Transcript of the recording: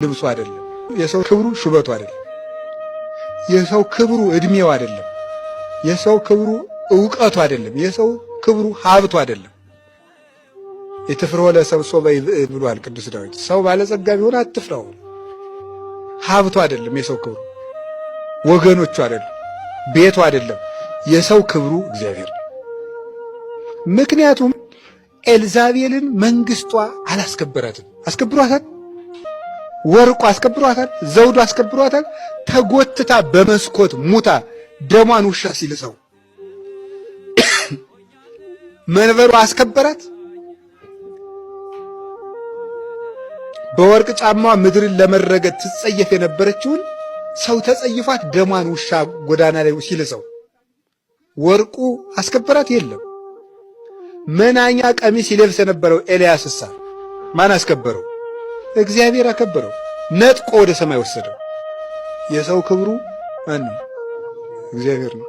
ልብሱ አይደለም። የሰው ክብሩ ሹበቱ አይደለም። የሰው ክብሩ እድሜው አይደለም። የሰው ክብሩ ዕውቀቱ አይደለም። የሰው ክብሩ ሀብቱ አይደለም። የትፍርሆ ለሰብእ ብሏል ቅዱስ ዳዊት። ሰው ባለጸጋ ቢሆን አትፍራው። ሀብቱ አይደለም የሰው ክብሩ፣ ወገኖቹ አይደለም፣ ቤቱ አይደለም። የሰው ክብሩ እግዚአብሔር ነው። ምክንያቱም ኤልዛቤልን መንግስቷ አላስከበራትም። አስከብሯታል። ወርቁ አስከብሯታል። ዘውዱ አስከብሯታል። ተጎትታ በመስኮት ሙታ ደሟን ውሻ ሲልሰው መንበሩ አስከበራት። በወርቅ ጫማዋ ምድርን ለመረገጥ ትጸየፍ የነበረችውን ሰው ተጸይፏት ደሟን ውሻ ጎዳና ላይ ሲልሰው ወርቁ አስከበራት? የለም። መናኛ ቀሚስ ይለብስ የነበረው ኤልያስሳ ማን አስከበረው? እግዚአብሔር አከበረው። ነጥቆ ወደ ሰማይ ወሰደው። የሰው ክብሩ ማን ነው? እግዚአብሔር ነው።